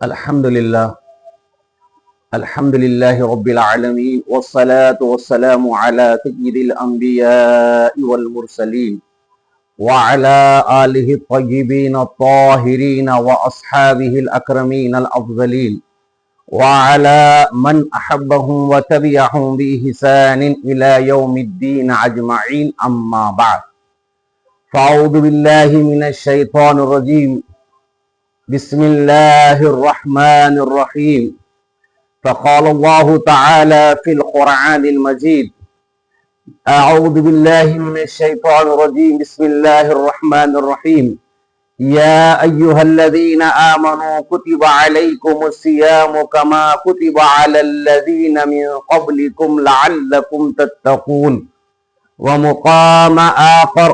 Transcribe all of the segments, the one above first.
الحمد لله الحمد لله رب العالمين والصلاة والسلام على سيد الأنبياء والمرسلين وعلى آله الطيبين الطاهرين وأصحابه الأكرمين الأفضلين وعلى من أحبهم وتبعهم بإحسان إلى يوم الدين أجمعين أما بعد فأعوذ بالله من الشيطان الرجيم بسم الله الرحمن الرحيم فقال الله تعالى في القرآن المجيد أعوذ بالله من الشيطان الرجيم بسم الله الرحمن الرحيم يا أيها الذين آمنوا كتب عليكم الصيام كما كتب على الذين من قبلكم لعلكم تتقون ومقام آخر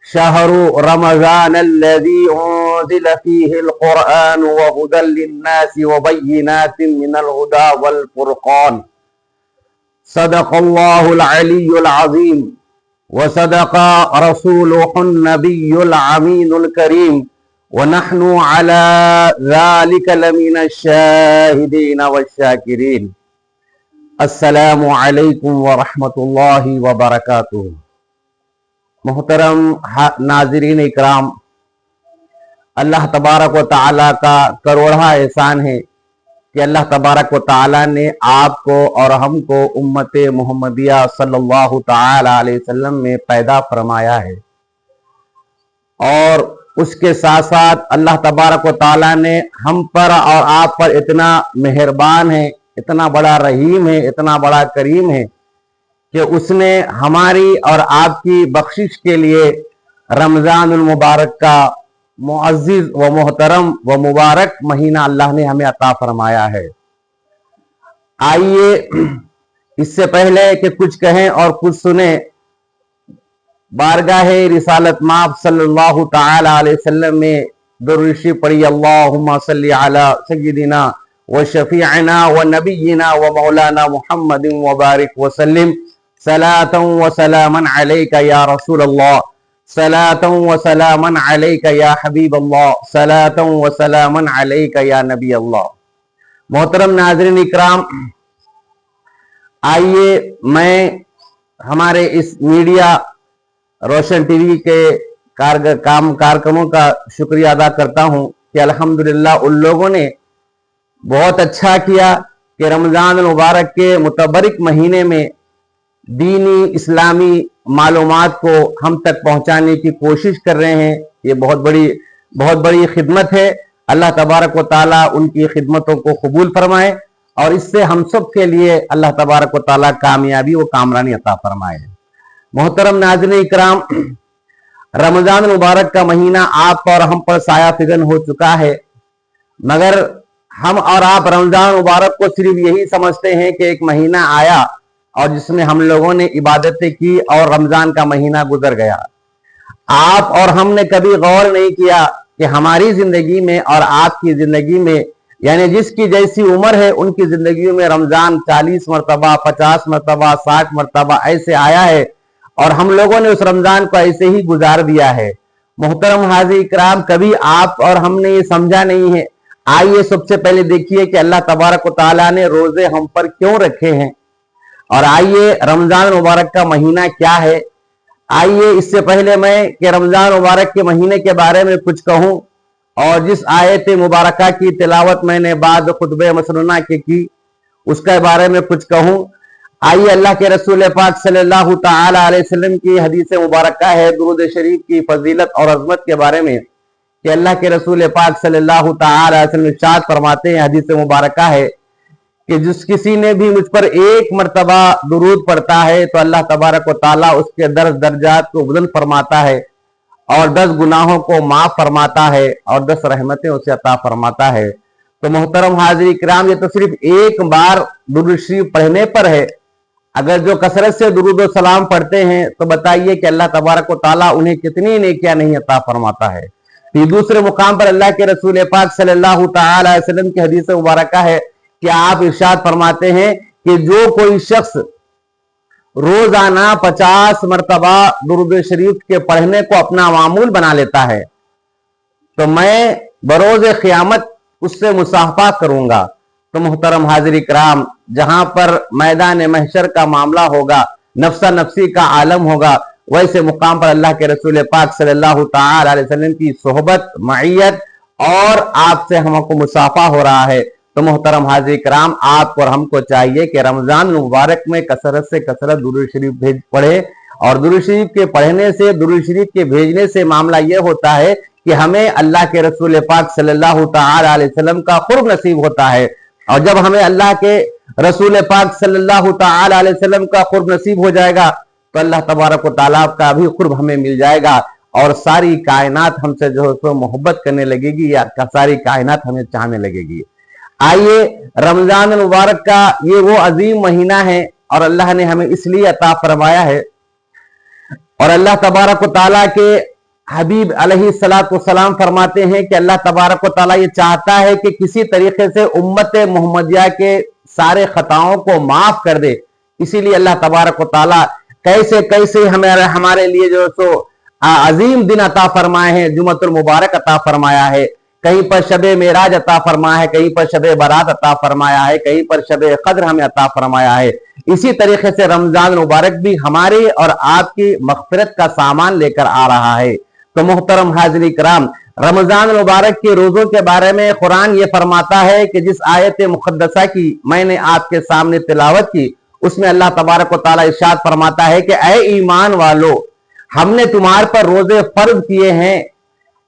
شهر رمضان الذي أنزل فيه القرآن وهدى للناس وبينات من الهدى والفرقان صدق الله العلي العظيم وصدق رسوله النبي الأمين الكريم ونحن على ذلك لمن الشاهدين والشاكرين السلام عليكم ورحمة الله وبركاته محترم ناظرین اکرام، اللہ تبارک و تعالیٰ کا کروڑا احسان ہے کہ اللہ تبارک و تعالیٰ نے آپ کو اور ہم کو امت محمدیہ صلی اللہ تعالی علیہ وسلم میں پیدا فرمایا ہے، اور اس کے ساتھ ساتھ اللہ تبارک و تعالیٰ نے ہم پر اور آپ پر اتنا مہربان ہے، اتنا بڑا رحیم ہے، اتنا بڑا کریم ہے کہ اس نے ہماری اور آپ کی بخشش کے لیے رمضان المبارک کا معزز و محترم و مبارک مہینہ اللہ نے ہمیں عطا فرمایا ہے۔ آئیے اس سے پہلے کہ کچھ کہیں اور کچھ سنیں، بارگاہ رسالت مآب صلی اللہ تعالی علیہ وسلم میں درود شریف پڑھی۔ اللہم صلی علی سیدنا و شفیعنا و نبینا و مولانا محمد وبارک وسلم صلاۃ و سلاما علیک یا رسول اللہ، صلاۃ و سلاما علیک یا حبیب اللہ، صلاۃ و سلاما علیک یا نبی اللہ۔ محترم ناظرین اکرام، آئیے میں ہمارے اس میڈیا روشن ٹی وی کے کارکنوں کا شکریہ ادا کرتا ہوں کہ الحمدللہ ان لوگوں نے بہت اچھا کیا کہ رمضان المبارک کے متبرک مہینے میں دینی اسلامی معلومات کو ہم تک پہنچانے کی کوشش کر رہے ہیں۔ یہ بہت بڑی خدمت ہے۔ اللہ تبارک و تعالیٰ ان کی خدمتوں کو قبول فرمائے اور اس سے ہم سب کے لیے اللہ تبارک و تعالیٰ کامیابی و کامرانی عطا فرمائے۔ محترم ناظرین اکرام، رمضان المبارک کا مہینہ آپ اور ہم پر سایہ فگن ہو چکا ہے، مگر ہم اور آپ رمضان المبارک کو صرف یہی سمجھتے ہیں کہ ایک مہینہ آیا اور جس میں ہم لوگوں نے عبادتیں کی اور رمضان کا مہینہ گزر گیا۔ آپ اور ہم نے کبھی غور نہیں کیا کہ ہماری زندگی میں اور آپ کی زندگی میں، یعنی جس کی جیسی عمر ہے ان کی زندگیوں میں رمضان 40 مرتبہ 50 مرتبہ 60 مرتبہ ایسے آیا ہے، اور ہم لوگوں نے اس رمضان کو ایسے ہی گزار دیا ہے۔ محترم حاضرین اکرام، کبھی آپ اور ہم نے یہ سمجھا نہیں ہے۔ آئیے سب سے پہلے دیکھیے کہ اللہ تبارک و تعالیٰ نے روزے ہم پر کیوں رکھے ہیں، اور آئیے رمضان مبارک کا مہینہ کیا ہے۔ آئیے اس سے پہلے میں کہ رمضان مبارک کے مہینے کے بارے میں کچھ کہوں، اور جس آیت مبارکہ کی تلاوت میں نے بعد خطبہ مسنونہ کے کی اس کے بارے میں کچھ کہوں۔ آئیے اللہ کے رسول پاک صلی اللہ تعالی علیہ وسلم کی حدیث مبارکہ ہے درود شریف کی فضیلت اور عظمت کے بارے میں، کہ اللہ کے رسول پاک صلی اللہ تعالی علیہ وسلم ارشاد فرماتے ہیں، حدیث مبارکہ ہے کہ جس کسی نے بھی مجھ پر ایک مرتبہ درود پڑھتا ہے تو اللہ تبارک و تعالیٰ اس کے 10 درجات کو بلند فرماتا ہے اور 10 گناہوں کو معاف فرماتا ہے اور 10 رحمتیں اسے عطا فرماتا ہے۔ تو محترم حاضرین کرام، یہ تو صرف ایک بار درود شریف پڑھنے پر ہے۔ اگر جو کثرت سے درود و سلام پڑھتے ہیں تو بتائیے کہ اللہ تبارک و تعالیٰ انہیں کتنی نیکیاں نہیں عطا فرماتا ہے۔ پھر دوسرے مقام پر اللہ کے رسول پاک صلی اللہ تعالی علیہ وسلم کی حدیث مبارکہ ہے کہ آپ ارشاد فرماتے ہیں کہ جو کوئی شخص روزانہ 50 مرتبہ درود شریف کے پڑھنے کو اپنا معمول بنا لیتا ہے تو میں بروز قیامت उससे मुसाफा करूंगा। तो मोहतरम हाजिरी कराम, जहां पर मैदान महशर का मामला होगा, नफ्सा नफ्सी का आलम होगा, वैसे मुकाम पर अल्लाह के रसूल पाक सल्लल्लाहु ताला अलैहि वसल्लम की सोहबत, मईयत और आपसे हमको मुसाफा हो रहा है। तो मोहतरम हाजिरी कराम, आपको और हमको चाहिए कि रमजान मुबारक में कसरत से कसरत दुरूद शरीफ पढ़े, और दुरूद शरीफ के पढ़ने से, दुरूद शरीफ के भेजने से मामला यह होता है कि हमें अल्लाह के रसूल पाक सल्लल्लाहु ताला अलैहि वसल्लम का कुर्ब नसीब होता है। और जब हमें अल्लाह के रसूल पाक सल्लल्लाहु ताला अलैहि वसल्लम का कुर्ब नसीब हो जाएगा तो अल्लाह तबारक व तआला का भी कुर्ब हमें मिल जाएगा, और सारी कायनात हमसे जो है मोहब्बत करने लगेगी, या सारी कायनात हमें चाहने लगेगी। आइए, रमजान मुबारक का ये वो अजीम महीना है और अल्लाह ने हमें इसलिए अता फरमाया है, और अल्लाह तबारक व तआला के हबीब अलैहिस्सलातु वस्सलाम फरमाते हैं कि अल्लाह तबारक व तआला ये चाहता है कि किसी तरीके से उम्मत मोहम्मदिया के सारे खताओं को माफ कर दे। इसीलिए अल्लाह तबारक व तआला कैसे कैसे हमारे लिए जो सो अजीम दिन अता फरमाए हैं, जुमतुल मुबारक अता फरमाया है, कहीं पर शबे मेराज अता फरमाया है, कहीं पर शबे बारात अता फरमाया है, कहीं पर शबे कद्र हमें अता फरमाया है। इसी तरीके से रमजान मुबारक भी हमारी और आपकी मग़फ़िरत का सामान लेकर आ रहा है। तो मोहतरम हाज़िरीन किराम, रमजान मुबारक के रोजों के बारे में कुरान ये फरमाता है कि जिस आयत मुक़द्दसा की मैंने आपके सामने तिलावत की, उसमें अल्लाह तबारक व तआला इरशाद फरमाता है कि ऐ ईमान वालो, हमने तुम्हारे पर रोजे फर्ज किए हैं।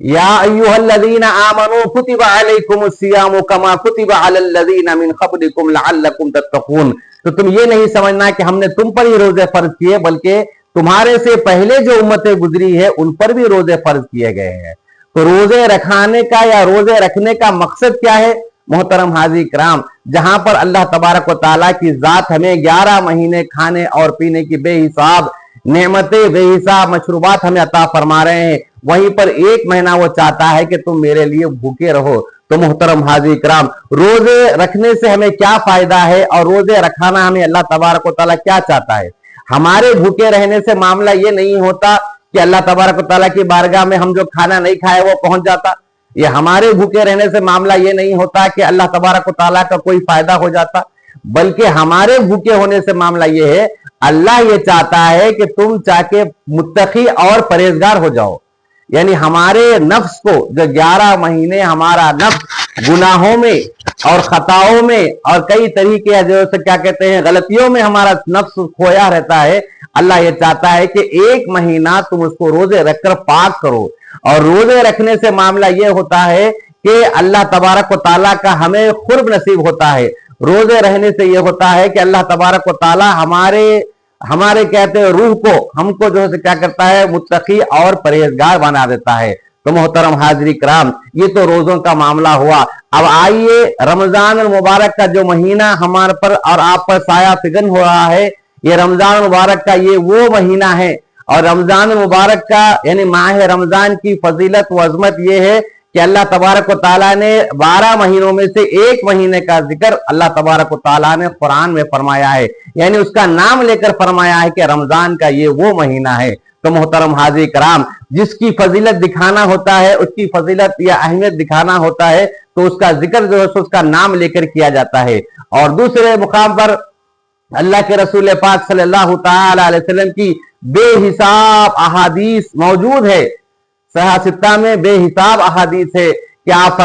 या अय्युहल्लज़ीना आमनू कुतिबा अलैकुमुस सियामु कमा कुतिबा अलल्लज़ीना मिन क़ब्लिकुम लअल्लकुम तत्तक़ून। तो तुम ये नहीं समझना कि हमने तुम पर ही रोजे फर्ज किए, बल्कि तुम्हारे से पहले जो उम्मतें गुजरी है उन पर भी रोजे फर्ज किए गए हैं। तो रोजे रखाने का या रोजे रखने का मकसद क्या है? मोहतरम हाज़िरीन किराम, जहां पर अल्लाह तबारक व तआला की जात हमें 11 महीने खाने और पीने की बेहिसाब नेमतें, बेहिसाब मशरूबात हमें अता फरमा रहे हैं, वहीं पर एक महीना वो चाहता है कि तुम मेरे लिए भूखे रहो। तो मोहतरम हाज़िरीन किराम, रोजे रखने से हमें क्या फायदा है और रोजे रखाना हमें अल्लाह तबारक व तआला क्या चाहता है? हमारे भूखे रहने से मामला ये नहीं होता कि अल्लाह तबारक व तआला की बारगाह में हम जो खाना नहीं खाए वो पहुंच जाता। ये हमारे भूखे रहने से मामला ये नहीं होता कि अल्लाह तबारक व तआला का कोई फायदा हो जाता, बल्कि हमारे भूखे होने से मामला ये है, अल्लाह ये चाहता है कि तुम चाहे मुत्तकी और परहेजगार हो जाओ। यानी हमारे नफ्स को जो 11 महीने हमारा नफ्स गुनाहों में और खताओं में और कई तरीके जो क्या कहते हैं गलतियों में हमारा नफ्स खोया रहता है, अल्लाह ये चाहता है कि एक महीना तुम उसको रोजे रखकर पाक करो। और रोजे रखने से मामला ये होता है कि अल्लाह तबारक व तआला का हमें कुर्ब नसीब होता है। रोजे रहने से ये होता है कि अल्लाह तबारक व तआला हमारे कहते हैं रूह को, हमको जो है क्या करता है, मुत्तकी और परहेजगार बना देता है। तो मोहतरम हाज़िरीन किराम, ये तो रोजों का मामला हुआ। अब आइए, रमजान मुबारक का जो महीना हमारे पर और आप पर साया फिगन हो रहा है, ये रमजान मुबारक का ये वो महीना है। और रमजान मुबारक का यानी माह रमजान की फजीलत व अजमत ये है कि अल्लाह तबारक व तआला ने 12 महीनों में से एक महीने का जिक्र अल्लाह तबारक व तआला ने कुरान में फरमाया है, यानी उसका नाम लेकर फरमाया है कि रमजान का ये वो महीना है। तो मोहतरम हाज़िरीन किराम, जिसकी फजीलत दिखाना होता है, उसकी फजीलत या अहमियत दिखाना होता है, तो उसका जिक्र जो है उसका नाम लेकर किया जाता है। और दूसरे मुकाम पर अल्लाह के रसूल पाक सल्लल्लाहु ताला अलैहि वसल्लम की बेहिसाब अहादीस मौजूद है, सहीह सित्ता में बेहिसाब अहादीस है कि आप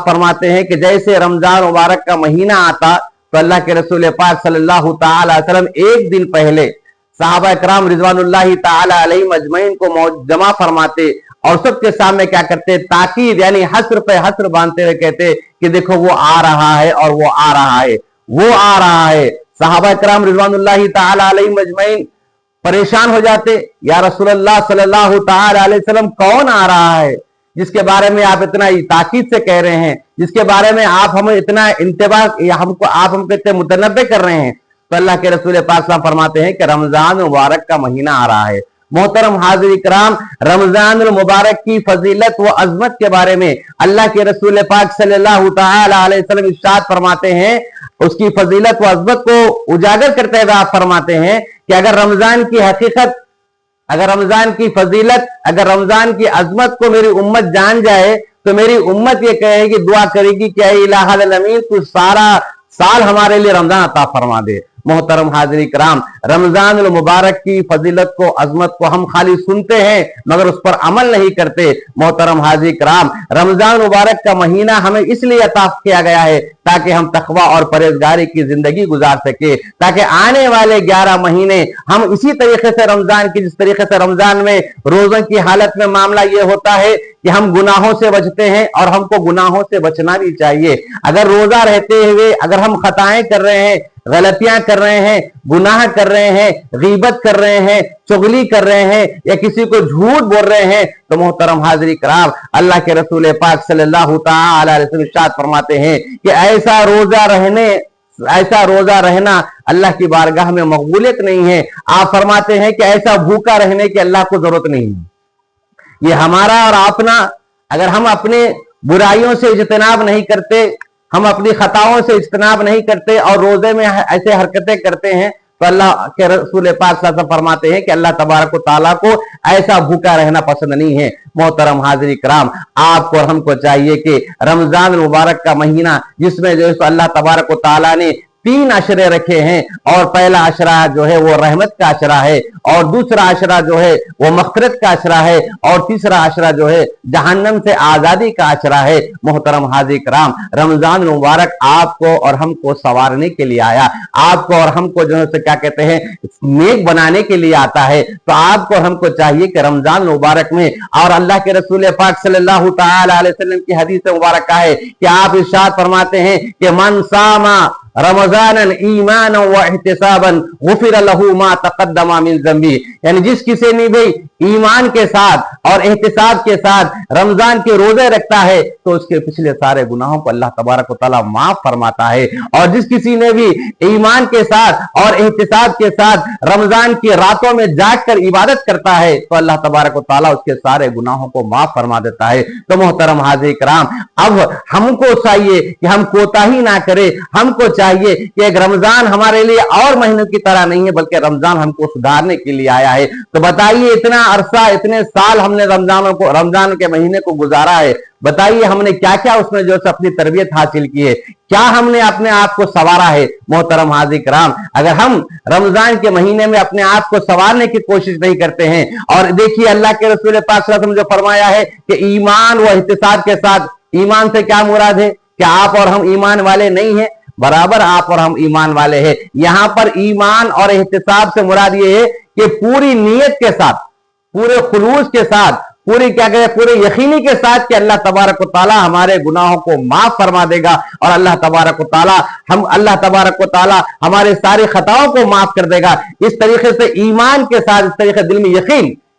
फरमाते हैं कि जैसे रमजान मुबारक का महीना आता तो अल्लाह के रसूल पाक सल्लल्लाहु ताला अलैहि वसल्लम एक दिन पहले सहाबा इकराम रिज़वानुल्लाहि ताला अलैहिम अजमईन को जमा फरमाते और सबके सामने क्या करते, ताकीद यानी हस्र पे हस्र बांधते हुए कहते कि देखो वो आ रहा है और वो आ रहा है, वो आ रहा है। सहाबा इकराम रिज़वानुल्लाहि ताला अलैहिम अजमईन परेशान हो जाते, या रसूलुल्लाह सल्लल्लाहु ताला अलैहि वसल्लम कौन आ रहा है जिसके बारे में आप इतना ताकीद से कह रहे हैं, जिसके बारे में आप हमें इतना इंतबाह या आप हमको इतने मुतनब्बे कर रहे हैं? तो अल्लाह के रसूल पाक फरमाते हैं कि रमजान मुबारक का महीना आ रहा है। मोहतरम हाज़िरीन किराम, रमजान मुबारक की फजीलत व अजमत के बारे में अल्लाह के रसूल पाक सल्लल्लाहु ताला अलैहि वसल्लम इरशाद फरमाते हैं, उसकी फजीलत व अजमत को उजागर करते हुए आप फरमाते हैं कि अगर रमजान की हकीकत, अगर रमजान की फजीलत, अगर रमजान की अजमत को मेरी उम्मत जान जाए तो मेरी उम्मत ये कहेगी, दुआ करेगी कि ऐ इलाहुल अमीन तू सारा साल हमारे लिए रमजान अता फरमा दे। मोहतरम हाज़िरीन किराम, रमजान मुबारक की फजीलत को, अजमत को हम खाली सुनते हैं मगर उस पर अमल नहीं करते। मोहतरम हाज़िरीन किराम, रमजान मुबारक का महीना हमें इसलिए अता किया गया है ताकि हम तकवा और परहेजगारी की जिंदगी गुजार सके, ताकि आने वाले 11 महीने हम इसी तरीके से रमजान की, जिस तरीके से रमजान में रोजों की हालत में मामला ये होता है कि हम गुनाहों से बचते हैं और हमको गुनाहों से बचना भी चाहिए। अगर रोजा रहते हुए अगर हम खताएं कर रहे हैं, गलतियां कर रहे हैं, गुनाह कर रहे हैं, गीबत कर रहे हैं, चुगली कर रहे हैं या किसी को झूठ बोल रहे हैं, तो मोहतरम हाज़िरीन किराम, अल्लाह के रसूल पाक सल्लल्लाहु तआला अलैहि वसल्लम इरशाद फरमाते हैं कि ऐसा रोजा रहना अल्लाह की बारगाह में मकबूलियत नहीं है। आप फरमाते हैं कि ऐसा भूखा रहने की अल्लाह को जरूरत नहीं है। ये हमारा और अपना, अगर हम अपने बुराइयों से इज्तनाब नहीं करते, हम अपनी खताओं से इज्तनाब नहीं करते और रोजे में ऐसे हरकतें करते हैं, तो अल्लाह के रसूल पाक सल्लल्लाहु अलैहि वसल्लम फरमाते हैं कि अल्लाह तबारक व तआला को ऐसा भूखा रहना पसंद नहीं है। मोहतरम हाज़िरीन किराम, आपको और हमको चाहिए कि रमजान मुबारक का महीना, जिसमें जो है अल्लाह तबारक व तआला ने 3 अशरे रखे हैं, और पहला अशरा जो है वो रहमत का अशरा है, और दूसरा अशरा जो है वो मग़फ़िरत का अशरा है, और तीसरा अशरा जो है जहन्नम से आजादी का अशरा है। मोहतरम हाज़िरीन किराम, रमजान मुबारक आपको और हमको संवारने के लिए आया, आपको और हमको जो है क्या कहते हैं नेक बनाने के लिए आता है। तो आपको और हमको चाहिए कि रमजान मुबारक में, और अल्लाह के रसूल पाक सल्लल्लाहु तआला अलैहि वसल्लम की हदीस मुबारक का है कि आप इरशाद फरमाते हैं कि मन सामा रमजानन ईमानन व इहतिसाबन गुफिर लहू मा तक़द्दमा मिन ज़ंबी, यानी जिस किसी ने भी ईमान के साथ और एहतिसाब के साथ रमजान के रोजे रखता है तो उसके पिछले सारे गुनाहों को अल्लाह तबारक व तआला माफ फरमाता है। और जिस किसी ने भी ईमान के साथ और एहतिसाब के साथ रमजान की रातों में जागकर इबादत करता है तो अल्लाह तबारक व तआला उसके सारे गुनाहों को माफ फरमा देता है। तो मोहतरम हाज़िरीन किराम, अब हमको चाहिए कि हम कोताही ना करें। हमको चाहिए कि एक रमजान हमारे लिए और महीनों की तरह नहीं है, बल्कि रमजान हमको सुधारने के लिए आया है। तो बताइए, इतना अरसा, इतने साल हमने रमजान के महीने को गुजारा है, बताइए हमने क्या क्या उसमें जो है अपनी तरबियत हासिल की है, क्या हमने अपने आप को संवारा है। मोहतरम हाज़िरीन किराम, अगर हम रमजान के महीने में अपने आप को संवारने की कोशिश नहीं करते हैं, और देखिए अल्लाह के रसूल पाक सल्लल्लाहु अलैहि वसल्लम जो फरमाया है कि ईमान व इहतिसाब के साथ, ईमान से क्या मुराद है? क्या आप और हम ईमान वाले नहीं हैं? बराबर आप और हम ईमान वाले हैं। यहां पर ईमान और एहतिसाब से मुराद ये है कि पूरी नीयत के साथ, पूरे खुलूस के साथ, पूरी क्या कहे पूरे यकीनी के साथ कि अल्लाह तबारक व तआला हमारे गुनाहों को माफ फरमा देगा, और अल्लाह तबारक व तआला हमारे सारी खताओं को माफ कर देगा। इस तरीके से ईमान के साथ, इस तरीके दिल में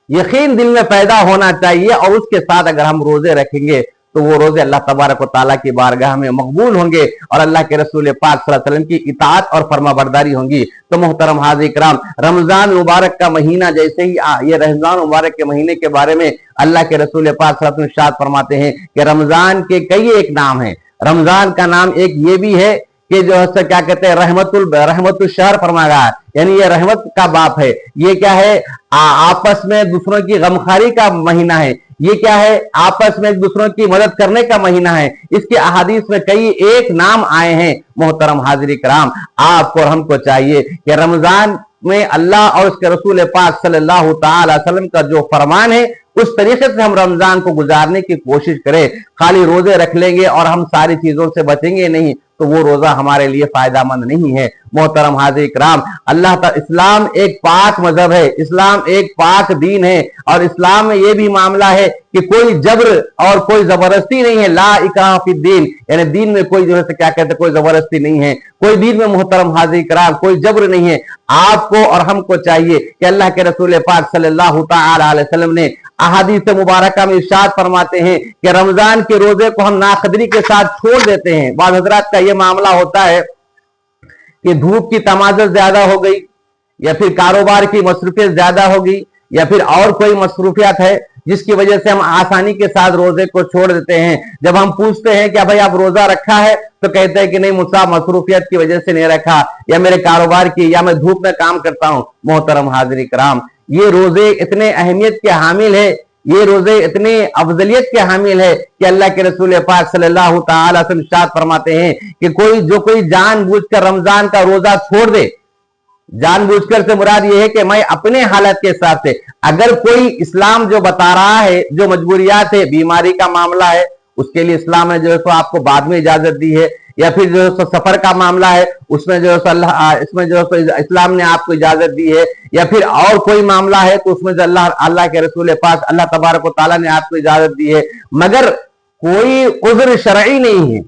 यकीन दिल में पैदा होना चाहिए, और उसके साथ अगर हम रोजे रखेंगे तो वो रोजे अल्लाह तबारक व तआला की बारगाह में मकबूल होंगे और अल्लाह के रसूल पाक सल्लल्लाहु अलैहि वसल्लम की इताअत और फरमाबरदारी होंगी। तो मोहतरम हाज़िरीन किराम, रमजान मुबारक का महीना, जैसे ही ये रमजान मुबारक के महीने के बारे में अल्लाह के रसूल पाक सल्लल्लाहु अलैहि वसल्लम इरशाद फरमाते हैं कि रमजान के कई एक नाम है। रमजान का नाम एक ये भी है कि जो है क्या कहते हैं रहमतुल शहर फरमाया है, यानी ये रहमत का बाप है। ये क्या है? आपस में दूसरों की गमखारी का महीना है। ये क्या है? आपस में एक दूसरों की मदद करने का महीना है। इसके अहादीस में कई एक नाम आए हैं। मोहतरम हाज़िरीन किराम, आपको और हमको चाहिए कि रमजान में अल्लाह और उसके रसूल पाक सल्लल्लाहु तआला अलैहि वसल्लम का जो फरमान है उस तरीके से हम रमजान को गुजारने की कोशिश करें। खाली रोजे रख लेंगे और हम सारी चीजों से बचेंगे नहीं तो वो रोजा हमारे लिए फायदामंद नहीं है। मोहतरम हाज़िरीन किराम, इस्लाम एक पाक मजहब है, इस्लाम एक पाक दीन है, और इस्लाम में ये भी मामला है कि कोई जबर और कोई जबरदस्ती नहीं है। ला इकराह फी दीन, यानी दीन में कोई जो है क्या कहते हैं कोई जबरदस्ती नहीं है, कोई दीन में मोहतरम हाज़िरीन किराम कोई जबर नहीं है। आपको और हमको चाहिए कि अल्लाह के रसूल पाक सल्लल्लाहु तआला अलैहि वसल्लम ने अहादीस मुबारका में इरशाद फरमाते हैं कि रमजान के रोजे को हम नाकदरी के साथ छोड़ देते हैं। बाद हजरात का ये मामला होता है कि धूप की तमाज़त ज्यादा हो गई, या फिर कारोबार की मसरूफियत ज्यादा हो गई, या फिर और कोई मसरूफियत है जिसकी वजह से हम आसानी के साथ रोजे को छोड़ देते हैं। जब हम पूछते हैं कि भाई आप रोजा रखा है तो कहते हैं कि नहीं मुझसे मसरूफियत की वजह से नहीं रखा, या मेरे कारोबार की, या मैं धूप में काम करता हूं। मोहतरम हाज़िरीन किराम, ये रोजे इतने अहमियत के हामिल है یہ روزے اتنے افضلیت کے حامل ہے کہ اللہ کے رسول پاک صلی اللہ تعالی وسلم ارشاد فرماتے ہیں کہ کوئی جان بوجھ کر رمضان کا روزہ چھوڑ دے، جان بوجھ کر سے مراد یہ ہے کہ میں اپنے حالت کے حساب سے، اگر کوئی اسلام جو بتا رہا ہے جو مجبوریات ہے، بیماری کا معاملہ ہے، اس کے لیے اسلام نے جو ہے سو آپ کو بعد میں اجازت دی ہے، یا پھر جو ہے سو سفر کا معاملہ ہے اس میں جو ہے سو اس میں جو ہے سو اسلام نے آپ کو اجازت دی ہے، یا پھر اور کوئی معاملہ ہے تو اس میں جو اللہ کے رسول پاک اللہ تبارک و تعالیٰ نے آپ کو اجازت دی ہے، مگر کوئی عذر شرعی نہیں ہے،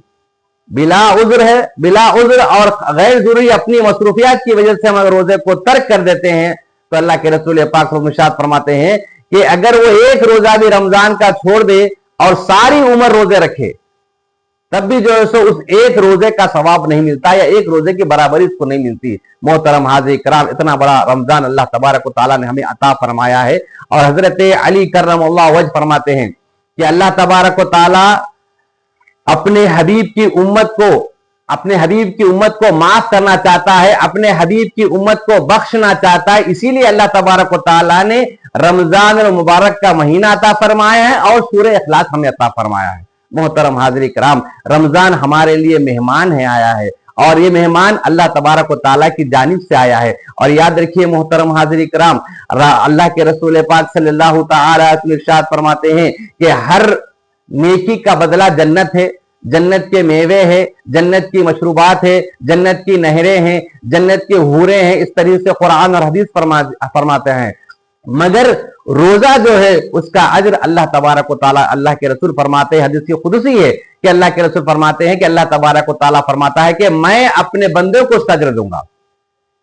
بلا عذر ہے، بلا عذر اور غیر ضروری اپنی مصروفیات کی وجہ سے ہم اگر روزے کو ترک کر دیتے ہیں تو اللہ کے رسول پاک ارشاد فرماتے ہیں کہ اگر وہ ایک روزہ بھی رمضان کا چھوڑ دے اور ساری عمر روزے رکھے تب بھی جو ہے سو اس ایک روزے کا ثواب نہیں ملتا، یا ایک روزے کی برابری اس کو نہیں ملتی۔ محترم حاضرین کرام، اتنا بڑا رمضان اللہ تبارک و تعالیٰ نے ہمیں عطا فرمایا ہے، اور حضرت علی کرم اللہ وجہ فرماتے ہیں کہ اللہ تبارک و تعالیٰ اپنے حبیب کی امت کو معاف کرنا چاہتا ہے، اپنے حبیب کی امت کو بخشنا چاہتا ہے، اسی لیے اللہ تبارک و تعالیٰ نے رمضان المبارک کا مہینہ عطا فرمایا ہے اور سورہ اخلاص ہمیں عطا فرمایا ہے۔ محترم حاضرین کرام، رمضان ہمارے لیے مہمان ہے آیا ہے، اور یہ مہمان اللہ تبارک و تعالیٰ کی جانب سے آیا ہے، اور یاد رکھیے محترم حاضرین کرام، اللہ کے رسول پاک صلی اللہ تعالی علیہ وسلم ارشاد فرماتے ہیں کہ ہر نیکی کا بدلہ جنت ہے، جنت کے میوے ہیں، جنت کی مشروبات ہے، جنت کی نہریں ہیں، جنت کے حوریں ہیں، اس طریقے سے قرآن اور حدیث فرماتے ہیں، مگر روزہ جو ہے اس کا اجر اللہ تبارک و تعالیٰ، اللہ کے رسول فرماتے ہیں، حدیث قدسی ہے کہ اللہ کے رسول فرماتے ہیں کہ اللہ تبارک و تعالیٰ فرماتا ہے کہ میں اپنے بندوں کو اس کا اجر دوں گا۔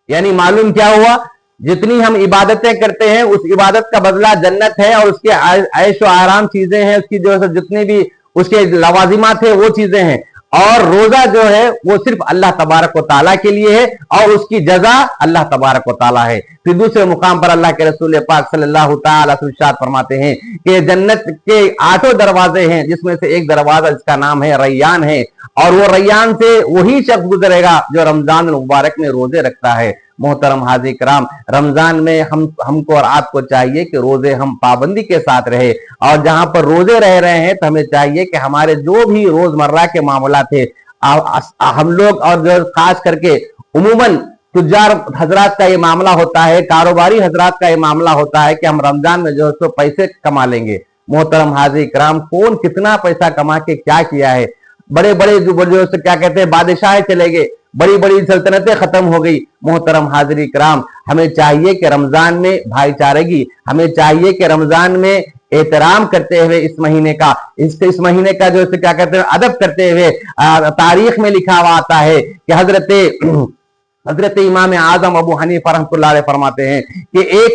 یعنی معلوم کیا ہوا، جتنی ہم عبادتیں کرتے ہیں اس عبادت کا بدلہ جنت ہے، اور اس کے عیش و آرام چیزیں ہیں، اس کی جو ہے جتنی بھی اس کے لوازمات ہیں وہ چیزیں ہیں، اور روزہ جو ہے وہ صرف اللہ تبارک و تعالیٰ کے لیے ہے، اور اس کی جزا اللہ تبارک و تعالیٰ ہے۔ پھر دوسرے مقام پر اللہ کے رسول پاک صلی اللہ تعالی وسلم ارشاد فرماتے ہیں کہ جنت کے 8 دروازے ہیں، جس میں سے ایک دروازہ جس کا نام ہے ریان ہے، اور وہ ریان سے وہی شخص گزرے گا جو رمضان المبارک میں روزے رکھتا ہے۔ محترم حاضرین کرام، رمضان میں ہم کو اور آپ کو چاہیے کہ روزے ہم پابندی کے ساتھ رہے، اور جہاں پر روزے رہ رہے ہیں تو ہمیں چاہیے کہ ہمارے جو بھی روزمرہ کے معاملات ہیں، ہم لوگ اور جو خاص کر کے عموماً تجار حضرات کا یہ معاملہ ہوتا ہے، کاروباری حضرات کا یہ معاملہ ہوتا ہے کہ ہم رمضان میں جو ہے سو پیسے کما لیں گے۔ محترم حاضرین کرام، کون کتنا پیسہ کما کے کیا کیا ہے، بڑے بڑے جو کیا کہتے ہیں بادشاہ چلے گئے، بڑی بڑی سلطنتیں ختم ہو گئی۔ محترم حاضرین کرام، ہمیں چاہیے کہ رمضان میں بھائی چارگی، ہمیں چاہیے کہ رمضان میں احترام کرتے ہوئے اس مہینے کا جو کیا کہتے ہیں ادب کرتے ہوئے، تاریخ میں لکھا ہوا آتا ہے کہ حضرت امام اعظم ابو حنیفہ رحمۃ اللہ علیہ فرماتے ہیں کہ ایک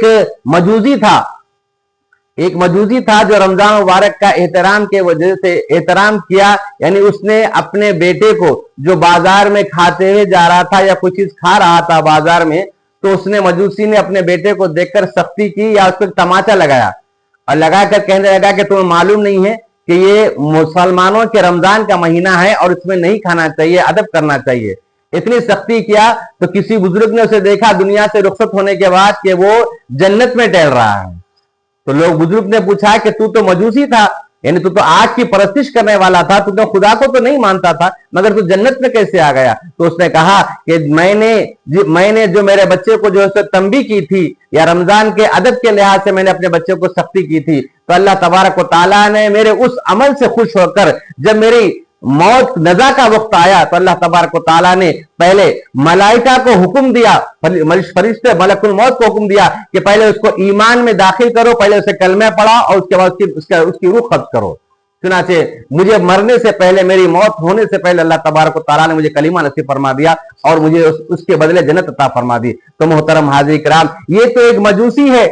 مجوسی تھا جو رمضان مبارک کا احترام کے وجہ سے احترام کیا، یعنی اس نے اپنے بیٹے کو جو بازار میں کھاتے ہوئے جا رہا تھا یا کچھ چیز کھا رہا تھا بازار میں، تو اس نے مجوسی نے اپنے بیٹے کو دیکھ کر سختی کی یا اس کو تماچا لگایا، اور لگا کر کہنے لگا کہ تمہیں معلوم نہیں ہے کہ یہ مسلمانوں کے رمضان کا مہینہ ہے اور اس میں نہیں کھانا چاہیے، ادب کرنا چاہیے۔ اتنی سختی کیا تو کسی بزرگ نے اسے دیکھا دنیا سے رخصت ہونے کے بعد کہ وہ جنت میں ٹہل رہا ہے، تو لوگ بزرگ نے پوچھا کہ تو مجوسی تھا، یعنی تو آگ کی پرستش کرنے والا تھا، تو خدا کو تو نہیں مانتا تھا، مگر تو جنت میں کیسے آ گیا؟ تو اس نے کہا کہ میں نے جو میرے بچے کو جو ہے تنبیہ کی تھی، یا رمضان کے ادب کے لحاظ سے میں نے اپنے بچے کو سختی کی تھی، تو اللہ تبارک و تعالیٰ نے میرے اس عمل سے خوش ہو کر جب میری موت نزا کا وقت آیا تو اللہ تبارک و تعالیٰ نے پہلے ملائکہ کو حکم دیا، فرشتے ملک الموت کو حکم دیا کہ پہلے اس کو ایمان میں داخل کرو، پہلے اسے کلمہ پڑھا اور اس کے بعد اس کی روح قبض کرو۔ چنانچہ مجھے مرنے سے پہلے، میری موت ہونے سے پہلے اللہ تبارک و تعالیٰ نے مجھے کلمہ نصیب فرما دیا اور مجھے اس کے بدلے جنت عطا فرما دی۔ تو محترم حاضرین کرام، یہ تو ایک مجوسی ہے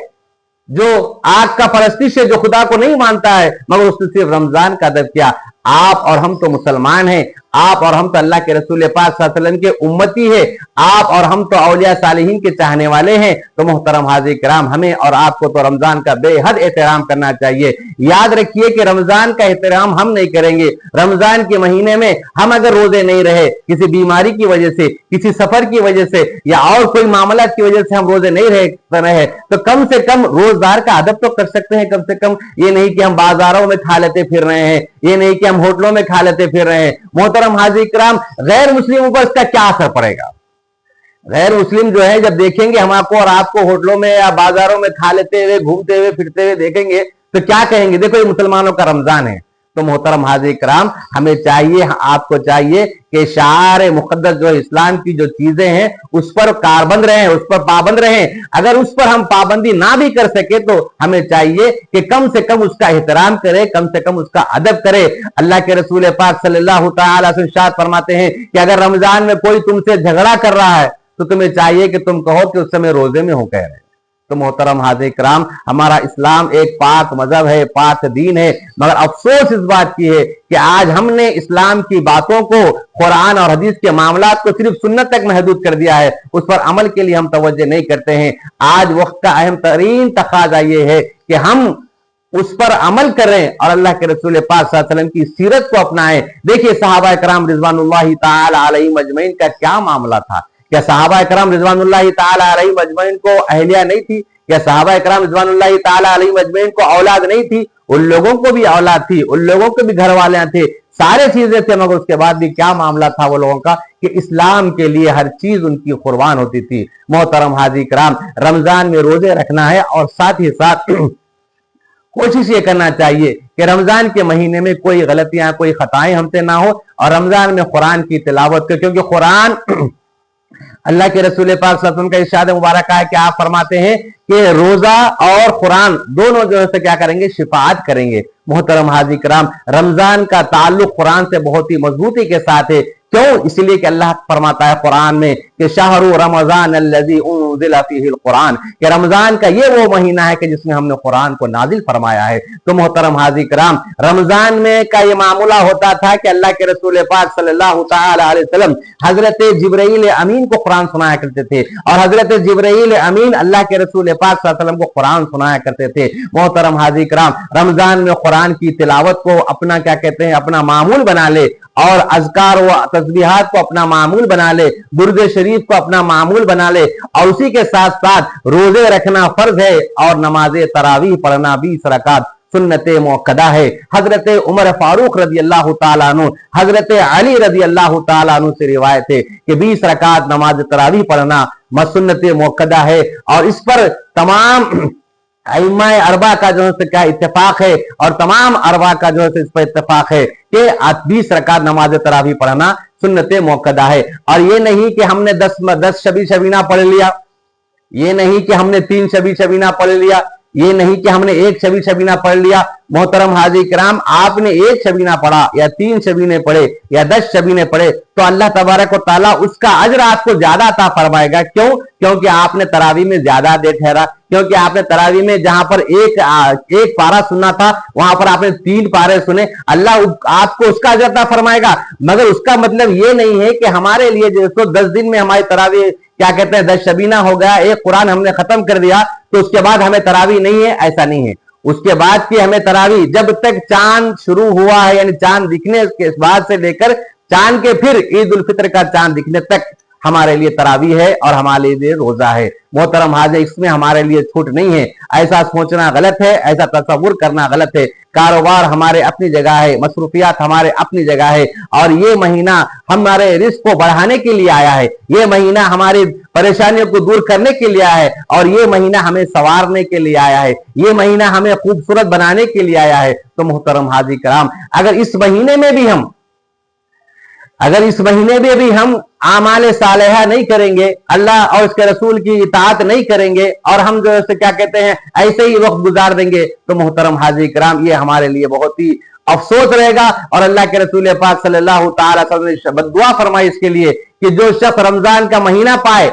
جو آگ کا پرستش ہے، جو خدا کو نہیں مانتا ہے، مگر اس نے صرف رمضان کا ادب کیا۔ آپ اور ہم تو مسلمان ہیں، آپ اور ہم تو اللہ کے رسول پاک صلی اللہ علیہ وسلم کے امتی ہیں، آپ اور ہم تو اولیاء صالحین کے چاہنے والے ہیں۔ تو محترم حاضرین کرام، ہمیں اور آپ کو تو رمضان کا بے حد احترام کرنا چاہیے۔ یاد رکھیے کہ رمضان کا احترام ہم نہیں کریں گے، رمضان کے مہینے میں ہم اگر روزے نہیں رہے، کسی بیماری کی وجہ سے، کسی سفر کی وجہ سے یا اور کوئی معاملات کی وجہ سے ہم روزے نہیں رہے تو کم سے کم روزدار کا ادب تو کر سکتے ہیں۔ کم سے کم یہ نہیں کہ ہم بازاروں میں کھا لیتے پھر رہے ہیں، یہ نہیں کہ ہم ہوٹلوں میں کھا لیتے پھر رہے ہیں۔ محترم حاضرین کرام، غیر مسلموں پر اس کا کیا اثر پڑے گا؟ غیر مسلم جو ہے جب دیکھیں گے ہم آپ کو اور آپ کو ہوٹلوں میں یا بازاروں میں کھا لیتے ہوئے، گھومتے ہوئے، پھرتے ہوئے دیکھیں گے تو کیا کہیں گے؟ دیکھو یہ مسلمانوں کا رمضان ہے۔ تو محترم حاضرین کرام، ہمیں چاہیے، آپ کو چاہیے کہ شعائر مقدس جو اسلام کی جو چیزیں ہیں اس پر کاربند رہیں، اس پر پابند رہیں۔ اگر اس پر ہم پابندی نہ بھی کر سکے تو ہمیں چاہیے کہ کم سے کم اس کا احترام کرے، کم سے کم اس کا ادب کرے۔ اللہ کے رسول پاک صلی اللہ تعالی علیہ وسلم ارشاد فرماتے ہیں کہ اگر رمضان میں کوئی تم سے جھگڑا کر رہا ہے تو تمہیں چاہیے کہ تم کہو کہ اس سے میں روزے میں ہوں کہہ رہے ہیں۔ تو محترم حاضرین کرام، ہمارا اسلام ایک پاک مذہب ہے، پاک دین ہے، مگر افسوس اس بات کی ہے کہ آج ہم نے اسلام کی باتوں کو، قرآن اور حدیث کے معاملات کو صرف سنت تک محدود کر دیا ہے، اس پر عمل کے لیے ہم توجہ نہیں کرتے ہیں۔ آج وقت کا اہم ترین تقاضا یہ ہے کہ ہم اس پر عمل کریں اور اللہ کے رسول پاک صلی اللہ علیہ وسلم کی سیرت کو اپنائیں۔ دیکھیے صحابہ کرام رضوان اللہ تعالی علیہم اجمعین کا کیا معاملہ تھا۔ کیا صحابہ کرام رضوان اللہ تعالی علیہم اجمعین کو اہلیہ نہیں تھی؟ کیا صحابہ کرام رضوان اللہ تعالی علیہم اجمعین کو اولاد نہیں تھی؟ ان لوگوں کو بھی اولاد تھی، ان لوگوں کو بھی گھر والے تھے، سارے چیزیں تھے، مگر اس کے بعد بھی کیا معاملہ تھا وہ لوگوں کا کہ اسلام کے لیے ہر چیز ان کی قربان ہوتی تھی۔ محترم حاضرین کرام، رمضان میں روزے رکھنا ہے اور ساتھ ہی ساتھ کوشش یہ کرنا چاہیے کہ رمضان کے مہینے میں کوئی غلطیاں، کوئی خطائیں ہم سے نہ ہو، اور رمضان میں قرآن کی تلاوت کریں، کیونکہ قرآن اللہ کے رسول پاک صلی اللہ علیہ وسلم کا ارشاد مبارک ہے کہ آپ فرماتے ہیں کہ روزہ اور قرآن دونوں جو ہے کیا کریں گے؟ شفاعت کریں گے۔ محترم حاضرین کرام، رمضان کا تعلق قرآن سے بہت ہی مضبوطی کے ساتھ ہے۔ کیوں؟ اس لیے کہ اللہ فرماتا ہے قرآن میں کہ شہر رمضان الذی انزل فیہ القرآن، کہ رمضان کا یہ وہ مہینہ ہے کہ جس میں ہم نے قرآن کو نازل فرمایا ہے۔ تو محترم حاضرین کرام، رمضان میں کا یہ معاملہ ہوتا تھا کہ اللہ کے رسول پاک صلی اللہ تعالی علیہ وسلم حضرت جبرائیل امین کو قرآن سنایا کرتے تھے، اور حضرت جبرائیل امین اللہ کے رسول پاک صلی اللہ علیہ وسلم کو قرآن سنایا کرتے تھے۔ محترم حاضرین کرام، رمضان میں قرآن کی تلاوت کو اپنا کیا کہتے ہیں؟ اپنا معمول بنا لے، اور اذکار و تسبیحات کو اپنا معمول بنا لے، درود شریف کو اپنا معمول بنا لے، اور اسی کے ساتھ ساتھ روزے رکھنا فرض ہے اور نماز تراویح پڑھنا 20 رکعت سنت موقدہ ہے۔ حضرت عمر فاروق رضی اللہ تعالیٰ عنہ، حضرت علی رضی اللہ تعالیٰ عنہ سے روایت ہے کہ 20 رکعت نماز تراویح پڑھنا سنت موقدہ ہے، اور اس پر تمام ائمہ اربعہ کا جو ہے کیا اتفاق ہے، اور تمام اربعہ کا جو ہے اس پر اتفاق ہے کہ 20 رکعت نماز تراویح پڑھنا سنت موقدہ ہے۔ اور یہ نہیں کہ ہم نے 10 شبی شبینہ پڑھ لیا، یہ نہیں کہ ہم نے 3 شبی شبینہ پڑھ لیا، یہ نہیں کہ ہم نے 1 شبی شبینہ پڑھ لیا۔ محترم حاضرین کرام، آپ نے 1 شبینہ پڑھا یا 3 شبینے پڑھے یا 10 شبینے پڑھے تو اللہ تبارک و تعالیٰ اس کا اجر آپ کو زیادہ عطا فرمائے گا۔ کیوں؟ کیونکہ آپ نے تراویح میں زیادہ دیر ٹھہرا، کیونکہ آپ نے تراویح میں جہاں پر ایک پارہ سننا تھا وہاں پر آپ نے 3 پارے سنے، اللہ آپ کو اس کا اجر عطا فرمائے گا۔ مگر اس کا مطلب یہ نہیں ہے کہ ہمارے لیے جیسے 10 دن میں ہماری تراویح کیا کہتے ہیں 10 شبینہ ہو گیا، ایک قرآن ہم نے ختم کر دیا تو اس کے بعد ہمیں تراویح نہیں ہے، ایسا نہیں ہے۔ اس کے بعد کی ہمیں تراویح جب تک چاند شروع ہوا ہے، یعنی چاند دکھنے کے بعد سے لے کر چاند کے پھر عید الفطر کا چاند دکھنے تک ہمارے لیے تراویح ہے اور ہمارے لیے روزہ ہے۔ محترم حاضر، اس میں ہمارے لیے چھوٹ نہیں ہے۔ ایسا سوچنا غلط ہے، ایسا تصور کرنا غلط ہے۔ کاروبار ہمارے اپنی جگہ ہے، مصروفیات ہمارے اپنی جگہ ہے، اور یہ مہینہ ہمارے رزق کو بڑھانے کے لیے آیا ہے، یہ مہینہ ہماری پریشانیوں کو دور کرنے کے لیے آیا ہے، اور یہ مہینہ ہمیں سنوارنے کے لیے آیا ہے، یہ مہینہ ہمیں خوبصورت بنانے کے لیے آیا ہے۔ تو محترم حاضرین کرام، اگر اس مہینے میں بھی ہم اعمال صالحہ نہیں کریں گے، اللہ اور اس کے رسول کی اطاعت نہیں کریں گے، اور ہم جو ہے کیا کہتے ہیں ایسے ہی وقت گزار دیں گے، تو محترم حاضرین کرام یہ ہمارے لیے بہت ہی افسوس رہے گا۔ اور اللہ کے رسول پاک صلی اللہ تعالی وسلم نے دعا فرمائی اس کے لیے کہ جو شخص رمضان کا مہینہ پائے،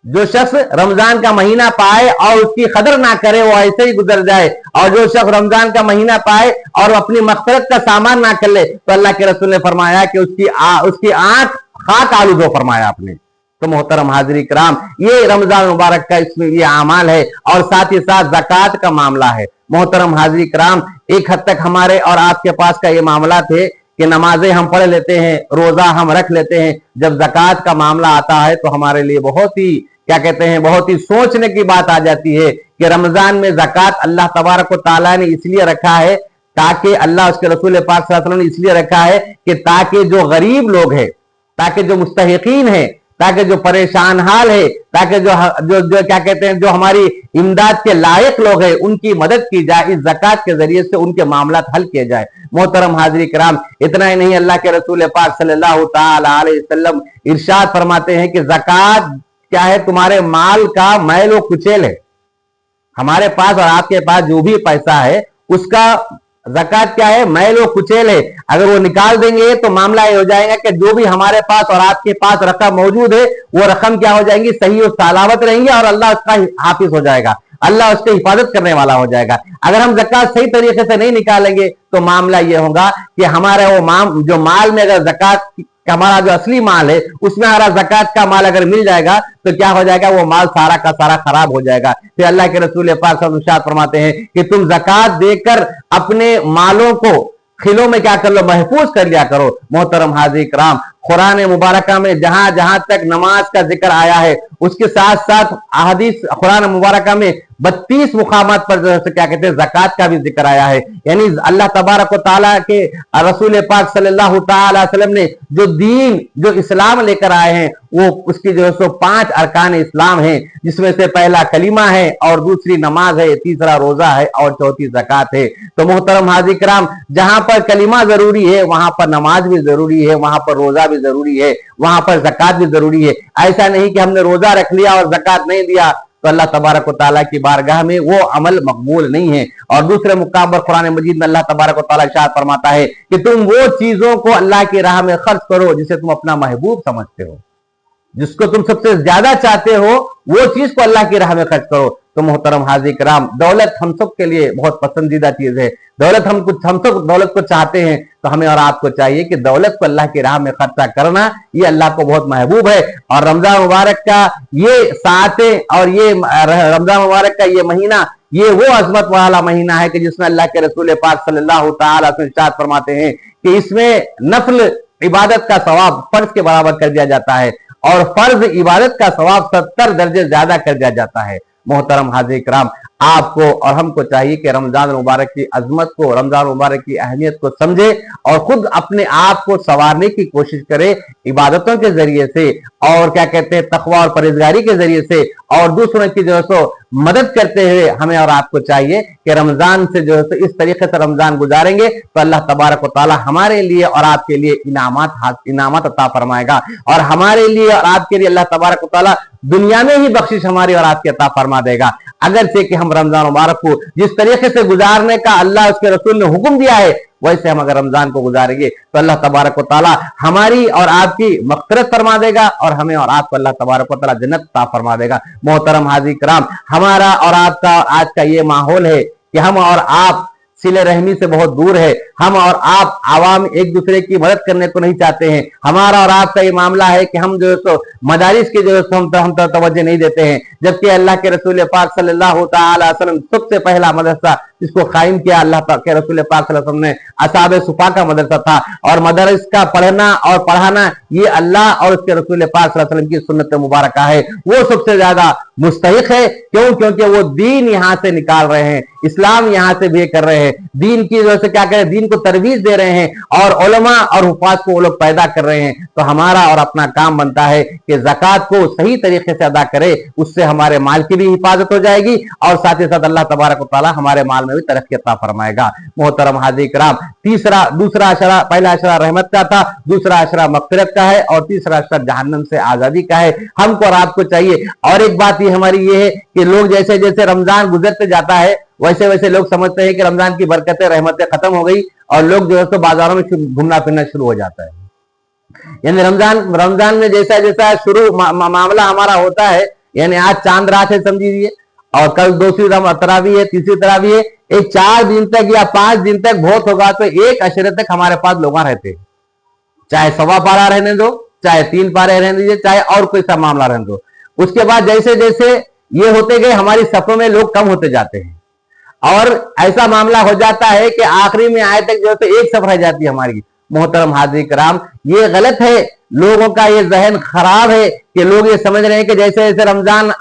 जो शख्स रमजान का महीना पाए और उसकी कदर ना करे वो ऐसे ही गुजर जाए, और जो शख्स रमजान का महीना पाए और अपनी मग़फ़िरत का सामान ना कर ले तो अल्लाह के रसूल ने फरमाया कि उसकी आंख खाक आलूदो फरमाया आपने। तो मोहतरम हाज़िरी किराम, ये रमजान मुबारक का इसमें ये अमाल है, और साथ ही साथ ज़कात का मामला है। मोहतरम हाज़िरी किराम, एक हद तक हमारे और आपके पास का ये मामला थे कि नमाजें हम पढ़ लेते हैं, रोजा हम रख लेते हैं, जब ज़कात का मामला आता है तो हमारे लिए बहुत ही क्या कहते हैं, बहुत ही सोचने की बात आ जाती है कि रमजान में ज़कात अल्लाह तबारक व तआला ने इसलिए रखा है ताकि अल्लाह उसके रसूल पाक सल्लल्लाहु अलैहि वसल्लम ने इसलिए रखा है कि ताकि जो गरीब लोग हैं, ताकि जो मुस्तहिकीन हैं, ताकि जो परेशान हाल है, ताकि जो जो जो क्या कहते हैं, जो हमारी इमदाद के लायक लोग हैं, उनकी मदद की जाए, इस ज़कात के जरिए से उनके मामला हल किए जाए। मोहतरम हाज़िरी किराम, इतना ही नहीं, अल्लाह के रसूल पाक सल्लल्लाहु तआला अलैहि वसल्लम इरशाद फरमाते हैं कि ज़कात क्या है, तुम्हारे माल का मैल व कुचैल है। हमारे पास और आपके पास जो भी पैसा है उसका ज़कात क्या है, मैल व कुचैल है। अगर वो निकाल देंगे तो मामला ये हो जाएगा कि जो भी हमारे पास और आपके पास रकम मौजूद है वो रकम क्या हो जाएंगी, सही और सलामत रहेंगे, और अल्लाह उसका हाफिज हो जाएगा, अल्लाह उसकी हिफाजत करने वाला हो जाएगा। अगर हम ज़कात सही तरीके से नहीं निकालेंगे तो मामला ये होगा कि हमारा वो जो माल में अगर ज़कात हमारा जो असली माल है उसमें हमारा ज़कात का माल अगर मिल जाएगा तो क्या हो जाएगा, वो माल सारा का सारा खराब हो जाएगा। फिर अल्लाह के रसूल पाक इरशाद फरमाते हैं कि तुम ज़कात देकर अपने मालों को खिलों में क्या कर लो, महफूज कर लिया करो। मोहतरम हाज़िरी किराम, कुरान मुबारक में जहां जहां तक नमाज का जिक्र आया है उसके साथ साथ अहदीस कुरान मुबारक में 32 मुकामात पर क्या कहते हैं, ज़कात का भी जिक्र आया है। यानी अल्लाह तबारक व तआला के रसूल पाक सल्लल्लाहु तआला अलैहि वसल्लम ने जो दीन, जो इस्लाम लेकर आए हैं वो उसकी जो है सो 5 अरकान इस्लाम है, जिसमें से पहला कलीमा है, और दूसरी नमाज है, तीसरा रोजा है, और चौथी ज़कात है। तो मोहतरम हाज़िरी किराम, जहां पर कलीमा जरूरी है वहां पर नमाज भी जरूरी है, वहां पर रोजा भी जरूरी है, वहां पर ज़कात भी जरूरी है। ऐसा नहीं कि हमने रोजा रख लिया और ज़कात नहीं दिया तो अल्लाह तबारक व तआला की बारगाह में वो अमल मकबूल नहीं है। और दूसरे मुकाम पर कुरान मजीद में अल्लाह तबारक व तआला इरशाद फरमाता है कि तुम वो चीजों को अल्लाह की राह में खर्च करो जिसे तुम अपना महबूब समझते हो, जिसको तुम सबसे ज्यादा चाहते हो, वो चीज को अल्लाह की राह में खर्च करो। तो मोहतरम हाज़िरी किराम, दौलत हम सब के लिए बहुत पसंदीदा चीज है। हम सब दौलत को चाहते हैं, तो हमें और आपको चाहिए कि दौलत को अल्लाह की राह में खर्चा करना ये अल्लाह को बहुत महबूब है। और रमजान मुबारक का ये सातें और ये रमजान मुबारक का ये महीना, ये वो अजमत वाला महीना है कि जिसमें अल्लाह के रसूल पाक सल्लल्लाहु तआला अलैहि वसल्लम इरशाद फरमाते हैं कि इसमें नफल इबादत का सवाब फर्ज के बराबर कर दिया जाता है, और फर्ज इबादत का सवाब 70 दर्जे ज्यादा कर दिया जाता है। मोहतरम हाज़िरी किराम, आपको और हमको चाहिए कि रमजान मुबारक की अजमत को, रमजान मुबारक की अहमियत को समझे और खुद अपने आप को संवारने की कोशिश करे इबादतों के जरिए से, और क्या कहते हैं, तकवा और परहेजगारी के जरिए से, और दूसरों की जो है सो मदद करते हुए हमें और आपको चाहिए कि रमजान से जो है सो इस तरीके से रमजान गुजारेंगे तो अल्लाह तबारक व तआला हमारे लिए और आपके लिए इनामत अता फरमाएगा, और हमारे लिए और आपके लिए अल्लाह तबारक व तआला दुनिया में ही बख्शिश हमारी और आपके अता फरमा देगा। अगर से कि हम रमजान मुबारक को जिस तरीके से गुजारने का अल्लाह उसके रसूल ने हुक्म दिया है वैसे हम अगर रमजान को गुजारेंगे तो अल्लाह तबारक व तआला हमारी और आपकी मग़फ़िरत फरमा देगा, और हमें और आपको अल्लाह तबारक व तआला जन्नत अता फरमा देगा। मोहतरम हाज़िरी किराम, हमारा और आपका आज का ये माहौल है कि हम और आप सिले रहमी से बहुत दूर है। हम और आप आवाम एक दूसरे की मदद करने को नहीं चाहते हैं। हमारा और आपका ये मामला है कि हम जो है सो मदारिस के जो है सो हम तवज्जो नहीं देते हैं, जबकि अल्लाह के रसूल पाक सल्लल्लाहु तआला अलैहि वसल्लम सबसे पहला मदरसा जिसको कायम किया अल्लाह के रसूल पाक सल्लल्लाहु अलैहि वसल्लम ने, असहाबे सुफा का मदरसा था, और मदरस का पढ़ना और पढ़ाना ये अल्लाह और उसके रसूल पाक सल्लल्लाहु अलैहि वसल्लम की सुन्नत मुबारक है। वो सबसे ज्यादा मुस्तहिक है, क्यों? क्योंकि वो दीन यहां से निकाल रहे हैं, इस्लाम यहां से भी कर रहे हैं, दीन की वजह से क्या करें, दीन को तरवीज दे रहे हैं, और उलमा और हुफ़ाज़ को वो लोग पैदा कर रहे हैं। तो हमारा और अपना काम बनता है कि ज़कात को सही तरीके से अदा करे, उससे हमारे माल की भी हिफाजत हो जाएगी, और साथ ही साथ अल्लाह तबारक व तआला हमारे माल में भी तरक्की अता फरमाएगा। मोहतरम हाज़िरी किराम, दूसरा अशरा, पहला अशरा रहमत का था, दूसरा अशरा मग़फ़िरत का है, और तीसरा अशरा जहन्नम से आजादी का है। हमको और आपको चाहिए, और एक बात ये हमारी ये है कि लोग जैसे जैसे रमजान गुजरते जाता है वैसे वैसे लोग समझते हैं कि रमजान की बरकतें रहमतें खत्म हो गई, और लोग जो है तो बाजारों में घूमना फिरना शुरू हो जाता है। यानी रमजान में जैसा जैसा शुरू मामला हमारा होता है, यानी आज चांद रात है समझिए, और कल दूसरी तरावी है, तीसरी तरावी है, एक 4 दिन तक या 5 दिन तक बहुत होगा तो 1 अशरे तक हमारे पास लोग रहते हैं, चाहे 1.25 पारा रहने दो, चाहे 3 पारे रहने दीजिए, चाहे और कोई सा मामला रहने दो। उसके बाद जैसे जैसे ये होते गए हमारी सफों में लोग कम होते जाते हैं, और ऐसा मामला हो जाता है कि आखिरी में आए तक जो है तो एक सफ रह जाती है हमारी। मोहतरम हाज़िर कराम, ये गलत है, लोगों का ये जहन खराब है कि लोग ये समझ रहे हैं कि जैसे जैसे रमजान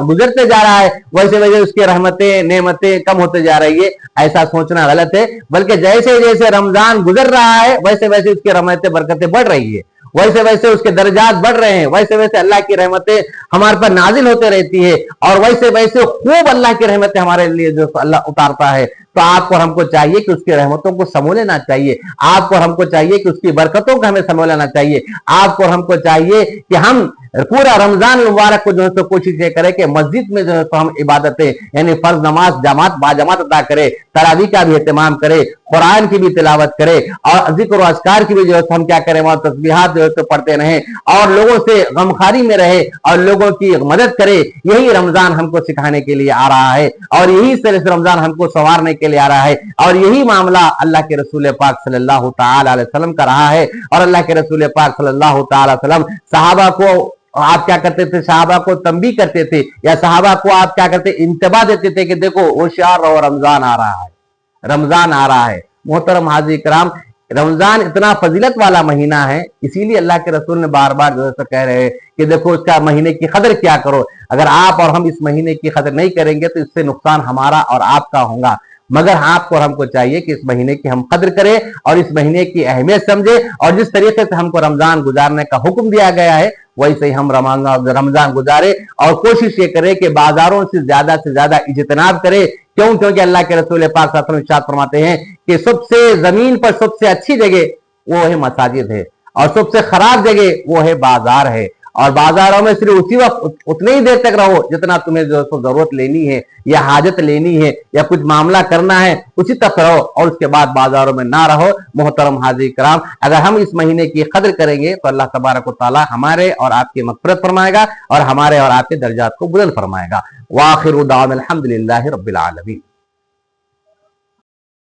गुजरते जा रहा है वैसे वैसे उसकी रहमतें नेमतें कम होते जा रही है। ऐसा सोचना गलत है, बल्कि जैसे जैसे रमजान गुजर रहा है वैसे वैसे उसकी रहमतें बरकतें बढ़ रही है, वैसे वैसे उसके दर्जात बढ़ रहे हैं, वैसे वैसे अल्लाह की रहमतें हमारे पर नाजिल होते रहती है, और वैसे वैसे खूब अल्लाह की रहमतें हमारे लिए जो अल्लाह उतारता है। तो आपको और हमको चाहिए कि उसकी रहमतों को समो लेना चाहिए, आपको और हमको चाहिए कि उसकी बरकतों को हमें समो लेना चाहिए, आपको और हमको चाहिए कि हम पूरा रमजान मुबारक को जो है तो कोशिश ये करें कि मस्जिद में जो है तो हम इबादतें यानी फर्ज नमाज बाजमात अदा करें, तरावी का भी एहतमाम करें, कुरान की भी तिलावत करें, और जिक्र और अज़कार की भी जो है हम क्या करें वहां तस्बीहात जो है तो पढ़ते रहें, और लोगों से गमखारी में रहे और लोगों की मदद करे। यही रमजान हमको सिखाने के लिए आ रहा है, और यही से रमजान हमको संवारने के लिए आ रहा है, और यही मामला अल्लाह के रसूल पाक सल्लल्लाहु तआला अलैहि वसल्लम का रहा है। और अल्लाह के रसूल पाक सल्लल्लाहु तआला अलैहि वसल्लम सहाबा को आप क्या करते थे, सहाबा को तंबी करते थे, या सहाबा को आप क्या करते इंतबा देते थे कि देखो होशियार रहो, रमजान आ रहा है, रमजान आ रहा है। मोहतरम हाज़िर कराम, रमजान इतना फजीलत वाला महीना है, इसीलिए अल्लाह के रसूल ने बार बार जो है कह रहे हैं कि देखो उसका महीने की कदर क्या करो। अगर आप और हम इस महीने की कदर नहीं करेंगे तो इससे नुकसान हमारा और आपका होगा, मगर आपको और हमको चाहिए कि इस महीने की हम कदर करें और इस महीने की अहमियत समझें, और जिस तरीके से हमको रमजान गुजारने का हुक्म दिया गया है वैसे ही हम रमजान गुजारे, और कोशिश ये करें कि बाजारों से ज्यादा इज्तिनाब करें। क्यों? क्योंकि अल्लाह के रसूल पाक सल्लल्लाहु अलैहि वसल्लम इरशाद फरमाते हैं कि सबसे जमीन पर सबसे अच्छी जगह वो है मसाजिद है, और सबसे खराब जगह वो है बाजार है। और बाजारों में सिर्फ उसी वक्त उतनी ही देर तक रहो जितना तुम्हें जो जरूरत लेनी है या हाजत लेनी है या कुछ मामला करना है, उसी तक रहो, और उसके बाद बाजारों में ना रहो। मोहतरम हाज़िर कराम, अगर हम इस महीने की कदर करेंगे तो अल्लाह तबारक व तआला हमारे और आपकी मग़फ़िरत फरमाएगा और हमारे और आपके दर्जात को बुलंद फरमाएगा। व आखिरु दाअवाना अल्हम्दुलिल्लाहि रब्बिल आलमीन।